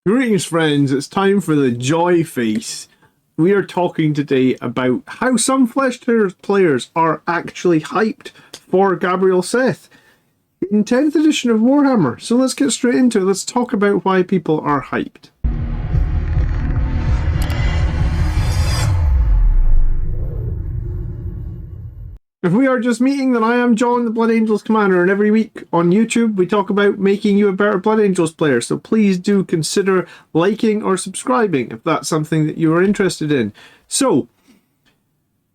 Greetings, friends. It's time for the Joy Face. We are talking today about how some Flesh Tears players are actually hyped for Gabriel Seth in 10th edition of Warhammer. So let's get straight into it. Let's talk about why people are hyped. If we are just meeting, then I am John, the Blood Angels Commander, and every week on YouTube we talk about making you a better Blood Angels player, so please do consider liking or subscribing if that's something that you are interested in. So,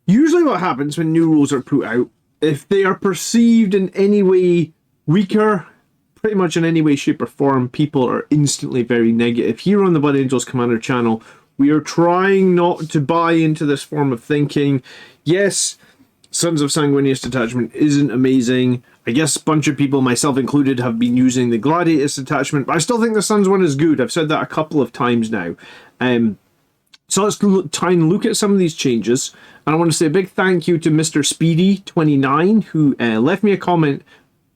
usually what happens when new rules are put out, if they are perceived in any way weaker, pretty much in any way, shape or form, people are instantly very negative. Here on the Blood Angels Commander channel, we are trying not to buy into this form of thinking. Yes, Sons of Sanguinius Detachment isn't amazing. I guess a bunch of people, myself included, have been using the Gladiatus Detachment, but I still think the Sons one is good. I've said that a couple of times now. So let's try and look at some of these changes. And I want to say a big thank you to MrSpeedy29, who left me a comment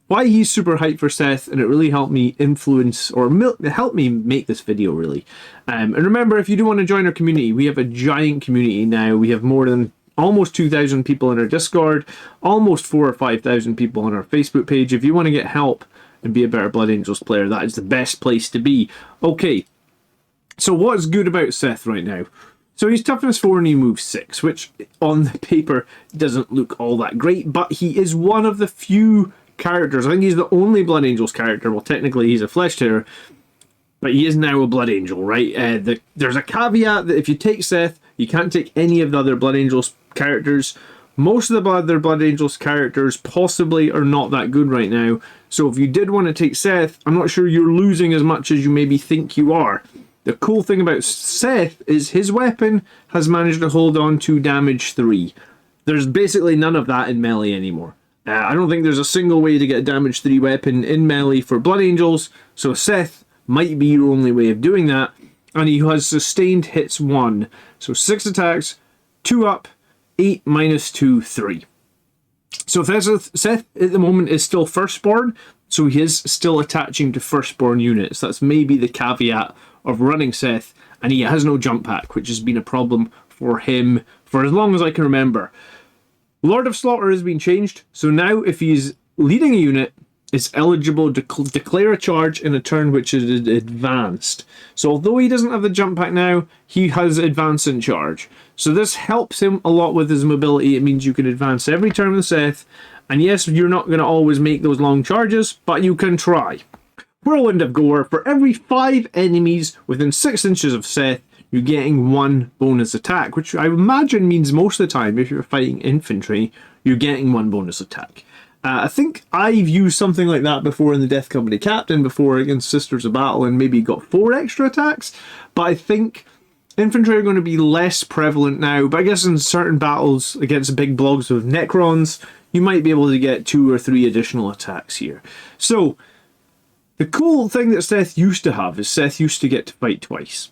why he's super hyped for Seth, and it really helped me influence, or help me make this video, really. And remember, if you do want to join our community, we have a giant community now. We have more than almost 2,000 people in our Discord, almost 4,000 or 5,000 people on our Facebook page. If you want to get help and be a better Blood Angels player, that is the best place to be. Okay, so what's good about Seth right now? So he's toughness 4 and he moves 6, which on the paper doesn't look all that great, but he is one of the few characters, I think he's the only Blood Angels character, well technically he's a Flesh Tear, but he is now a Blood Angel, right? There's a caveat that if you take Seth, you can't take any of the other Blood Angels characters. Most of the other Blood Angels characters possibly are not that good right now. So if you did want to take Seth, I'm not sure you're losing as much as you maybe think you are. The cool thing about Seth is his weapon has managed to hold on to damage 3. There's basically none of that in melee anymore. I don't think there's a single way to get a damage 3 weapon in melee for Blood Angels, so Seth might be your only way of doing that. And he has sustained hits 1. So 6 attacks, 2 up, 8 minus 2, 3. So Seth at the moment is still Firstborn, so he is still attaching to Firstborn units. That's maybe the caveat of running Seth, and he has no jump pack, which has been a problem for him for as long as I can remember. Lord of Slaughter has been changed, so now if he's leading a unit, it's eligible to declare a charge in a turn which is advanced. So although he doesn't have the jump pack now, he has advance in charge. So this helps him a lot with his mobility. It means you can advance every turn with Seth. And yes, you're not going to always make those long charges, but you can try. Whirlwind of Gore. For every 5 enemies within 6 inches of Seth, you're getting 1 bonus attack, which I imagine means most of the time, if you're fighting infantry, you're getting 1 bonus attack. I think I've used something like that before in the Death Company Captain, before against Sisters of Battle, and maybe got 4 extra attacks. But I think infantry are going to be less prevalent now. But I guess in certain battles against big blogs with Necrons, you might be able to get 2 or 3 additional attacks here. So, the cool thing that Seth used to have is Seth used to get to fight twice.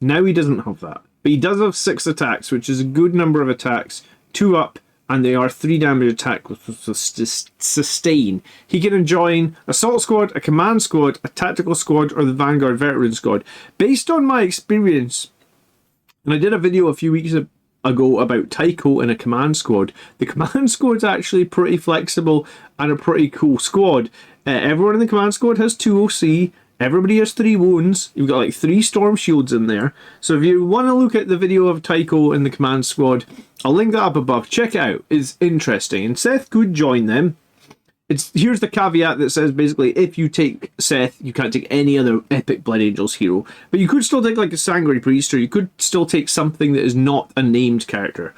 Now he doesn't have that. But he does have 6 attacks, which is a good number of attacks. 2 up, and they are 3 damage attack with sustain. He can join Assault Squad, a Command Squad, a Tactical Squad, or the Vanguard Veterans Squad. Based on my experience, and I did a video a few weeks ago about Tycho and a Command Squad, the Command Squad's actually pretty flexible and a pretty cool squad. Everyone in the Command Squad has 2 OC, everybody has 3 wounds, you've got like 3 storm shields in there. So if you want to look at the video of Tycho and the Command Squad, I'll link that up above. Check it out. It's interesting. And Seth could join them. Here's the caveat that says basically if you take Seth, you can't take any other epic Blood Angels hero. But you could still take like a Sangre Priest, or you could still take something that is not a named character.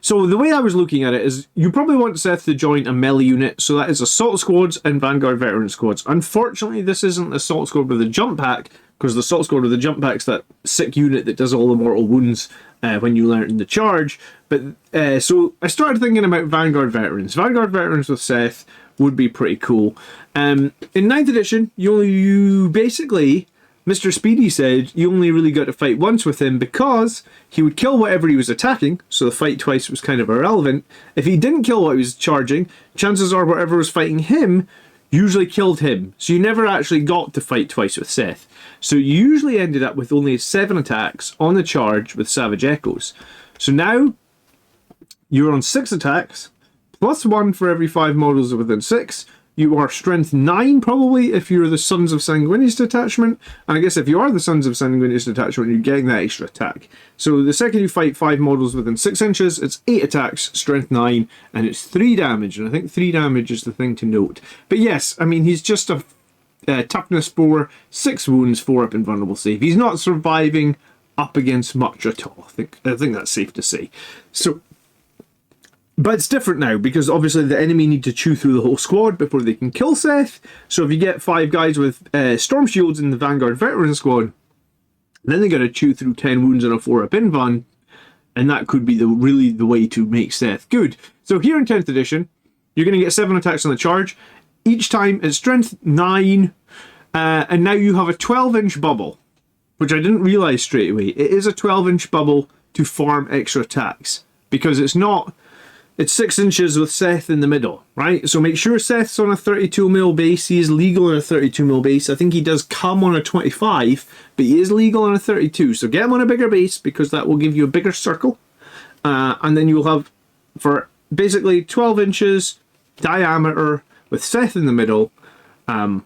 So the way I was looking at it is you probably want Seth to join a melee unit, so that is Assault Squads and Vanguard Veteran Squads. Unfortunately, this isn't the Assault Squad with a jump pack, because the Assault Squad with the jump pack's that sick unit that does all the mortal wounds when you learn the charge. But so I started thinking about Vanguard Veterans. Vanguard Veterans with Seth would be pretty cool. In 9th edition, you basically MrSpeedy said you only really got to fight once with him because he would kill whatever he was attacking, so the fight twice was kind of irrelevant. If he didn't kill what he was charging, chances are whatever was fighting him, usually killed him. So you never actually got to fight twice with Seth. So you usually ended up with only 7 attacks on the charge with Savage Echoes. So now you're on 6 attacks, plus 1 for every 5 models within 6. You are strength 9 probably if you're the Sons of Sanguinius detachment. And I guess if you are the Sons of Sanguinius detachment, you're getting that extra attack. So the second you fight 5 models within 6 inches, it's 8 attacks, strength 9, and it's 3 damage. And I think 3 damage is the thing to note. But yes, I mean, he's just a toughness 4, 6 wounds, 4 up invulnerable save. He's not surviving up against much at all. I think that's safe to say. So, but it's different now, because obviously the enemy need to chew through the whole squad before they can kill Seth. So if you get 5 guys with Storm Shields in the Vanguard Veterans squad, then they got to chew through 10 wounds and a 4 up invuln, and that could be really the way to make Seth good. So here in 10th edition, you're going to get 7 attacks on the charge. Each time it's strength 9, and now you have a 12-inch bubble, which I didn't realise straight away. It is a 12-inch bubble to farm extra attacks, because it's 6 inches with Seth in the middle, right? So make sure Seth's on a 32mm base. He is legal on a 32mm base. I think he does come on a 25, but he is legal on a 32. So get him on a bigger base, because that will give you a bigger circle. And then you'll have, for basically 12 inches diameter with Seth in the middle. Well,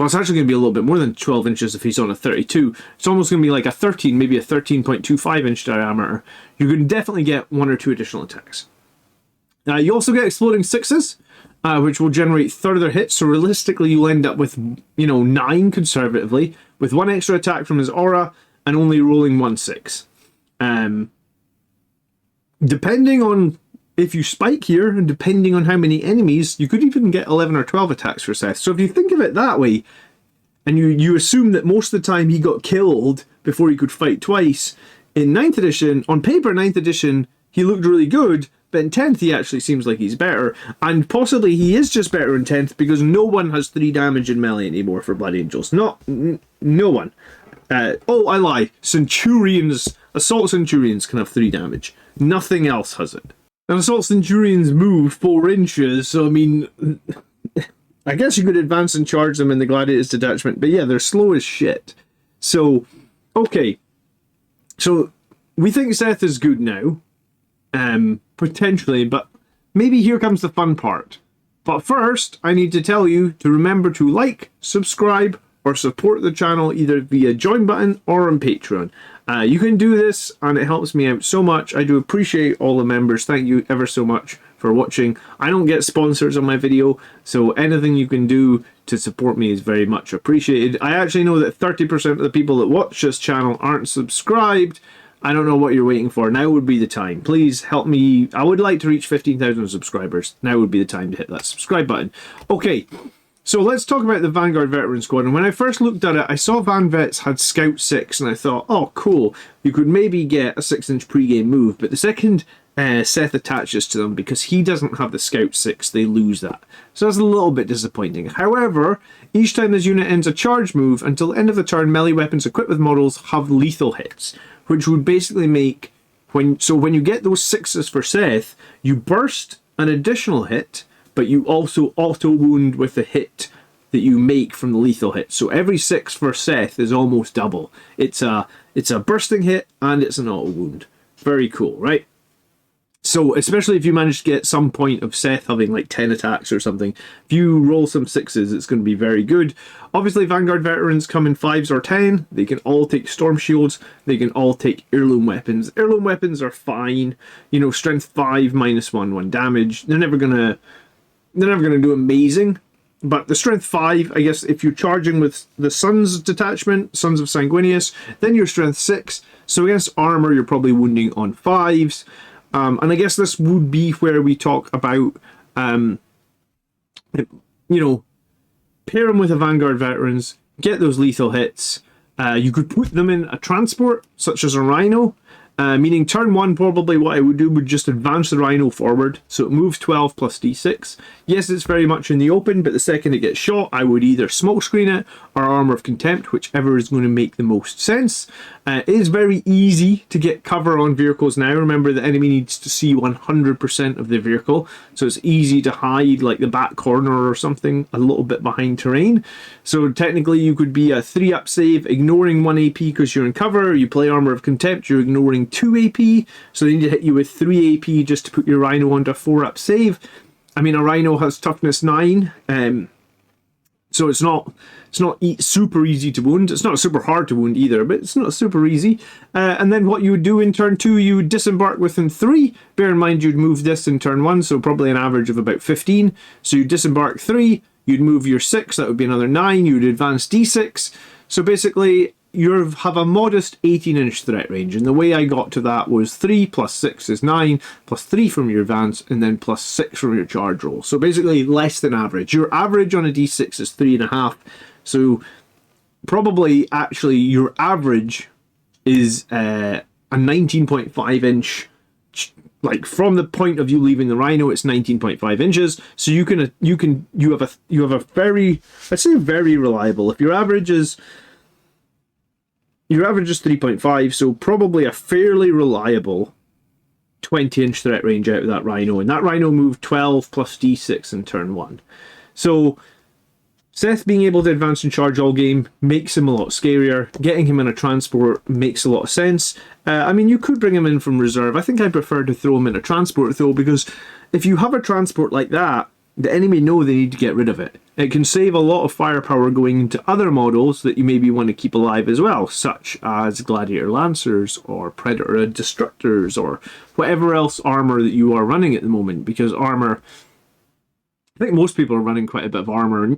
it's actually going to be a little bit more than 12 inches if he's on a 32. It's almost going to be like a 13, maybe a 13.25 inch diameter. You're going to definitely get 1 or 2 additional attacks. You also get exploding 6s, which will generate further hits. So realistically, you'll end up with, 9 conservatively, with 1 extra attack from his aura and only rolling 1 6. Depending on if you spike here, and depending on how many enemies, you could even get 11 or 12 attacks for Seth. So if you think of it that way, and you assume that most of the time he got killed before he could fight twice, in 9th edition, on paper 9th edition, he looked really good, but in 10th he actually seems like he's better. And possibly he is just better in 10th because no one has 3 damage in melee anymore for Blood Angels. No one. Oh, I lie. Centurions, Assault Centurions can have 3 damage. Nothing else has it. And Assault Centurions move 4 inches, so I mean, I guess you could advance and charge them in the Gladiators detachment, but yeah, they're slow as shit. So, okay. So, we think Seth is good now. Potentially, but maybe here comes the fun part. But first, I need to tell you to remember to like, subscribe, or support the channel either via join button or on Patreon. You can do this and it helps me out so much. I do appreciate all the members. Thank you ever so much for watching. I don't get sponsors on my video, so anything you can do to support me is very much appreciated. I actually know that 30% of the people that watch this channel aren't subscribed. I don't know what you're waiting for. Now would be the time. Please help me. I would like to reach 15,000 subscribers. Now would be the time to hit that subscribe button. Okay, so let's talk about the Vanguard Veteran Squad. And when I first looked at it, I saw Van Vets had Scout 6, and I thought, oh, cool. You could maybe get a 6-inch pre-game move. But the second Seth attaches to them, because he doesn't have the Scout 6, they lose that. So that's a little bit disappointing. However, each time this unit ends a charge move, until the end of the turn, melee weapons equipped with models have lethal hits, which would basically make, when you get those 6s for Seth, you burst an additional hit, but you also auto-wound with the hit that you make from the lethal hit. So every 6 for Seth is almost double. It's a bursting hit and it's an auto-wound. Very cool, right? So, especially if you manage to get some point of Seth having like 10 attacks or something, if you roll some 6s, it's going to be very good. Obviously, Vanguard Veterans come in 5s or 10. They can all take Storm Shields. They can all take Heirloom Weapons. Heirloom Weapons are fine. You know, Strength 5, -1, 1 damage. They're never gonna do amazing. But the Strength 5, I guess, if you're charging with the Sons detachment, Sons of Sanguinius, then you're Strength 6. So against armor, you're probably wounding on 5s. And I guess this would be where we talk about, you know, pair them with the Vanguard Veterans, get those lethal hits. You could put them in a transport, such as a Rhino, Meaning turn 1, probably what I would do would just advance the Rhino forward, so it moves 12 plus d6. Yes, it's very much in the open, but the second it gets shot, I would either smokescreen it or Armor of Contempt, whichever is going to make the most sense. It is very easy to get cover on vehicles now. Remember, the enemy needs to see 100% of the vehicle, so it's easy to hide like the back corner or something a little bit behind terrain. So technically you could be a 3-up save, ignoring 1 AP because you're in cover. You play Armor of Contempt, you're ignoring 2 AP, so they need to hit you with 3 AP just to put your Rhino onto a 4-up save. I mean, a Rhino has toughness 9, so it's not super easy to wound. It's not super hard to wound either, but it's not super easy. And then what you would do in turn 2, you would disembark within 3. Bear in mind you'd move this in turn 1, so probably an average of about 15. So you'd disembark 3, you'd move your 6, that would be another 9, you'd advance d6. So basically you have a modest 18-inch threat range, and the way I got to that was 3 plus 6 is 9, plus 3 from your advance, and then plus 6 from your charge roll. So basically less than average. Your average on a d6 is 3.5, so probably actually your average is a 19.5-inch, like from the point of you leaving the Rhino, it's 19.5 inches. So you have a very, I'd say very reliable. If your average is 3.5, so probably a fairly reliable 20-inch threat range out of that Rhino. And that Rhino moved 12 plus d6 in turn 1. So Seth being able to advance and charge all game makes him a lot scarier. Getting him in a transport makes a lot of sense. I mean, you could bring him in from reserve. I think I prefer to throw him in a transport though, because if you have a transport like that, the enemy know they need to get rid of it. It can save a lot of firepower going into other models that you maybe want to keep alive as well, such as Gladiator Lancers or Predator Destructors or whatever else armor that you are running at the moment, because armor, I think most people are running quite a bit of armor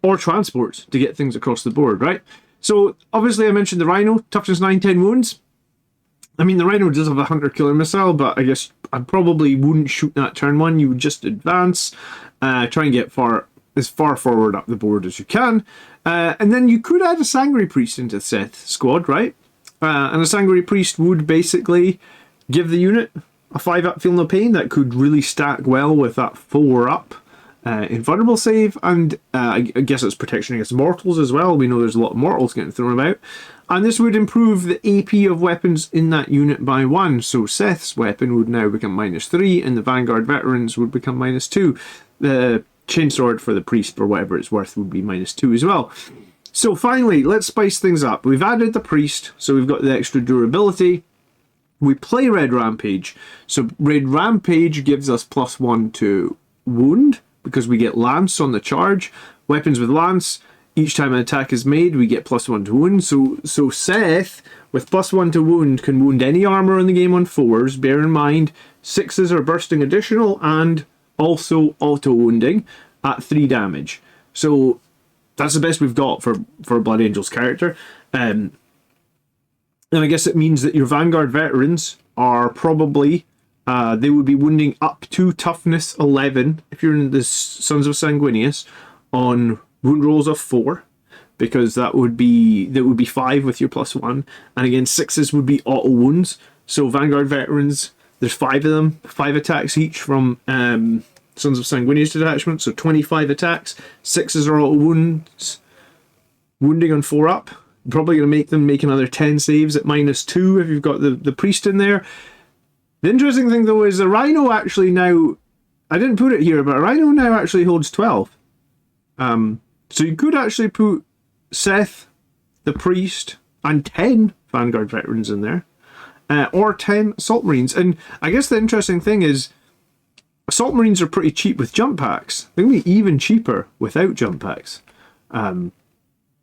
or transports to get things across the board, right? So obviously I mentioned the Rhino, toughness 9, 10 wounds. I mean, the Rhino does have a hunter killer missile, but I guess I probably wouldn't shoot that turn 1. You would just advance, try and get as far forward up the board as you can. And then you could add a Sangre Priest into the Seth squad, right? And a Sangre Priest would basically give the unit a 5-up Feel No Pain that could really stack well with that 4-up invulnerable save, and I guess it's protection against mortals as well. We know there's a lot of mortals getting thrown about. And this would improve the AP of weapons in that unit by 1. So Seth's weapon would now become -3, and the Vanguard Veterans would become -2. The chainsword for the priest, for whatever it's worth, would be -2 as well. So finally, let's spice things up. We've added the priest, so we've got the extra durability. We play Red Rampage. So Red Rampage gives us +1 to wound, because we get Lance on the charge. Weapons with Lance, each time an attack is made, we get +1 to wound. So Seth, with +1 to wound, can wound any armor in the game on 4s. Bear in mind, 6s are bursting additional and also auto-wounding at 3 damage. So that's the best we've got for Blood Angel's character. And I guess it means that your Vanguard Veterans are probably... they would be wounding up to toughness 11 if you're in the Sons of Sanguinius on wound rolls of 4, because that would be 5 with your +1, and again 6s would be auto wounds. So Vanguard Veterans, there's 5 of them, 5 attacks each from Sons of Sanguinius detachment, so 25 attacks. 6s are auto wounds, wounding on 4-up. Probably going to make them make another 10 saves at -2 if you've got the priest in there. The interesting thing though is the Rhino actually now, I didn't put it here, but a Rhino now actually holds 12. So you could actually put Seth, the priest, and 10 Vanguard Veterans in there. Or 10 Assault Marines. And I guess the interesting thing is, Assault Marines are pretty cheap with jump packs. They can be even cheaper without jump packs.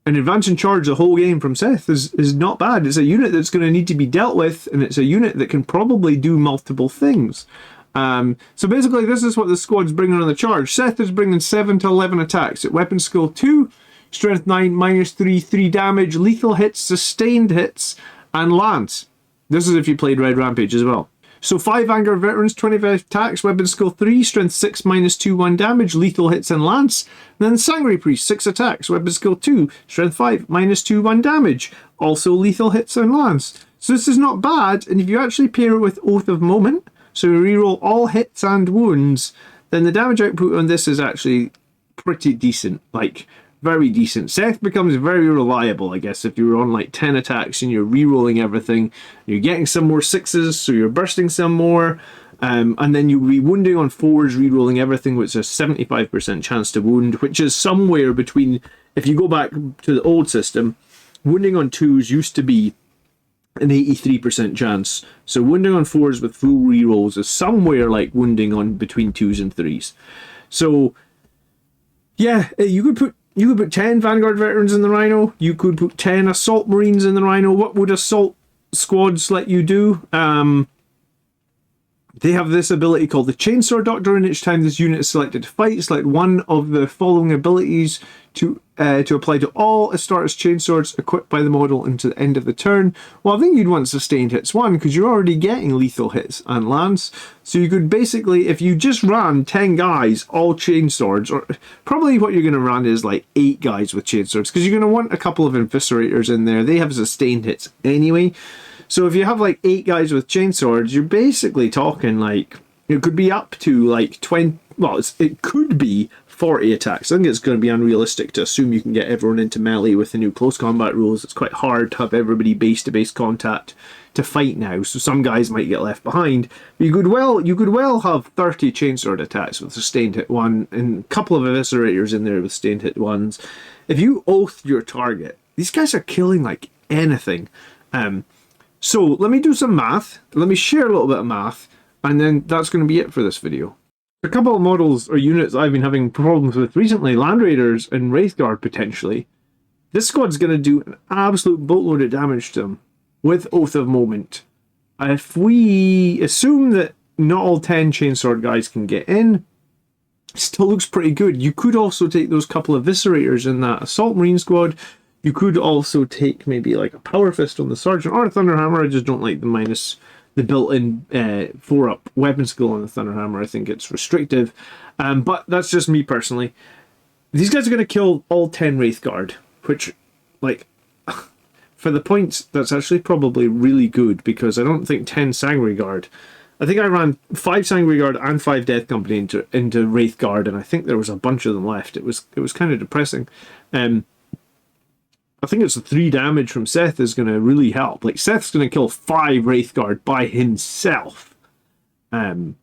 And Advance and Charge the whole game from Seth is not bad. It's a unit that's going to need to be dealt with, and it's a unit that can probably do multiple things. So basically this is what the squad's bringing on the charge. Seth is bringing 7 to 11 attacks at weapon skill 2, strength 9, -3, 3 damage, lethal hits, sustained hits, and lance. This is if you played Red Rampage as well. So 5 Vanguard Veterans, 25 attacks, weapon skill 3, strength 6, -2, 1 damage, lethal hits and lance. And then Sangre Priest, 6 attacks, weapon skill 2, strength 5, -2, 1 damage, also lethal hits and lance. So this is not bad, and if you actually pair it with Oath of Moment, so you reroll all hits and wounds, then the damage output on this is actually pretty decent, like very decent. Seth becomes very reliable, I guess, if you're on like 10 attacks and you're re-rolling everything. You're getting some more 6s, so you're bursting some more, and then you'll be wounding on 4s, re-rolling everything, which is a 75% chance to wound, which is somewhere between, if you go back to the old system, wounding on 2s used to be an 83% chance. So wounding on 4s with full re-rolls is somewhere like wounding on between 2s and 3s. So yeah, you could put 10 Vanguard Veterans in the Rhino. You could put 10 Assault Marines in the Rhino. What would Assault Squads let you do? They have this ability called the Chainsaw Doctrine. Each time this unit is selected to fight, select one of the following abilities to apply to all Astartes chainswords equipped by the model until the end of the turn. Well, I think you'd want sustained hits 1 because you're already getting lethal hits and lance. So you could basically, if you just ran 10 guys, all chainswords, or probably what you're going to run is like 8 guys with chainswords because you're going to want a couple of eviscerators in there. They have sustained hits anyway. So if you have like 8 guys with chainswords, you're basically talking like, it could be up to like 20, well, it could be 40 attacks. I think it's going to be unrealistic to assume you can get everyone into melee with the new close combat rules. It's quite hard to have everybody base-to-base contact to fight now, so some guys might get left behind. But you could well have 30 chainsword attacks with sustained hit 1 and a couple of eviscerators in there with sustained hit 1s. If you oath your target, these guys are killing like anything. So let me do some math. Let me share a little bit of math, and then that's going to be it for this video. A couple of models or units I've been having problems with recently, Land Raiders and Wraithguard potentially. This squad's going to do an absolute boatload of damage to them with Oath of Moment. If we assume that not all 10 chainsword guys can get in, it still looks pretty good. You could also take those couple of eviscerators in that Assault Marine squad. You could also take maybe like a Power Fist on the Sergeant or a Thunderhammer. I just don't like the built-in 4-up weapon skill on the Thunderhammer. I think it's restrictive. But that's just me personally. These guys are going to kill all 10 Wraithguard, which, like, for the points, that's actually probably really good because I don't think 10 Sangre Guard. I think I ran 5 Sangre Guard and 5 Death Company into Wraithguard, and I think there was a bunch of them left. It was kind of depressing. I think it's the 3 damage from Seth is going to really help. Like, Seth's going to kill 5 Wraithguard by himself. And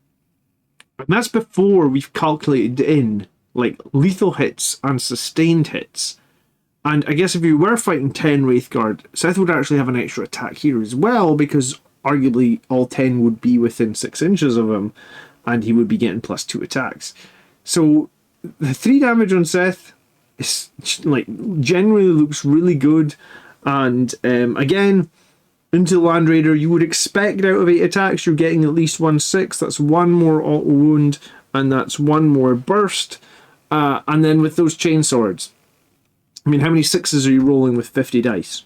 that's before we've calculated in, like, lethal hits and sustained hits. And I guess if you were fighting 10 Wraithguard, Seth would actually have an extra attack here as well, because arguably all 10 would be within 6 inches of him, and he would be getting +2 attacks. So, the 3 damage on Seth, it's like generally looks really good, and again, into Land Raider, you would expect out of 8 attacks you're getting at least 1 6. That's 1 more auto wound, and that's 1 more burst. And then with those chainswords, I mean, how many 6s are you rolling with 50 dice?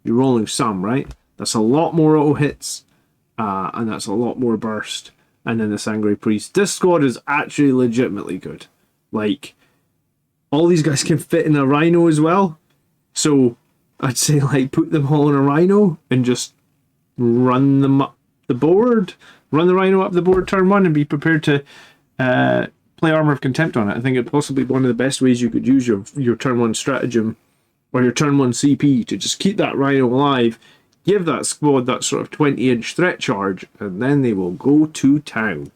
You're rolling some, right? That's a lot more auto hits, and that's a lot more burst. And then the Sangre Priest. This squad is actually legitimately good. Like, all these guys can fit in a Rhino as well. So I'd say, like, put them all in a Rhino and just run them up the board. Run the Rhino up the board turn 1 and be prepared to play Armor of Contempt on it. I think it's possibly one of the best ways you could use your turn 1 stratagem or your turn 1 CP to just keep that Rhino alive, give that squad that sort of 20-inch threat charge, and then they will go to town.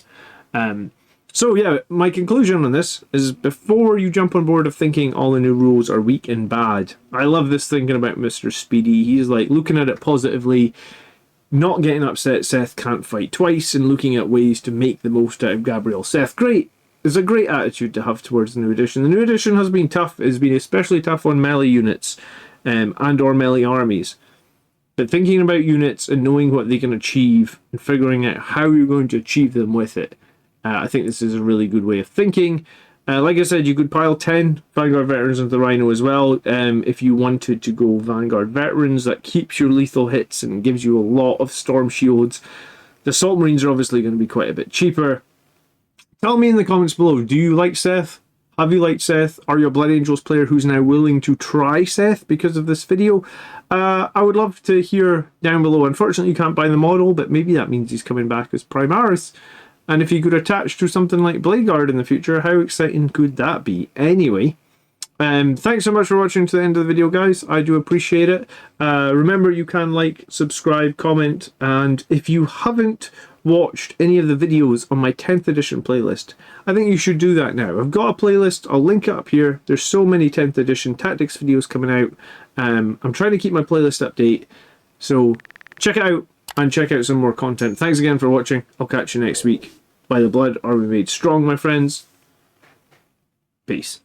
So yeah, my conclusion on this is before you jump on board of thinking all the new rules are weak and bad, I love this thinking about MrSpeedy. He's like looking at it positively, not getting upset Seth can't fight twice, and looking at ways to make the most out of Gabriel Seth. Great. It's a great attitude to have towards the new edition. The new edition has been tough. It's been especially tough on melee units and or melee armies. But thinking about units and knowing what they can achieve and figuring out how you're going to achieve them with it, I think this is a really good way of thinking. Like I said, you could pile 10 Vanguard Veterans into the Rhino as well. If you wanted to go Vanguard Veterans, that keeps your lethal hits and gives you a lot of storm shields. The Salt Marines are obviously going to be quite a bit cheaper. Tell me in the comments below, do you like SETH? Have you liked SETH? Are you a Blood Angels player who's now willing to try SETH because of this video? I would love to hear down below. Unfortunately, you can't buy the model, but maybe that means he's coming back as Primaris. And if he could attach to something like Bladeguard in the future, how exciting could that be? Anyway, thanks so much for watching to the end of the video, guys. I do appreciate it. Remember, you can like, subscribe, comment, and if you haven't watched any of the videos on my 10th edition playlist, I think you should do that now. I've got a playlist, I'll link it up here. There's so many 10th edition tactics videos coming out. I'm trying to keep my playlist update, so check it out and check out some more content. Thanks again for watching. I'll catch you next week. By the blood are we made strong, my friends. Peace.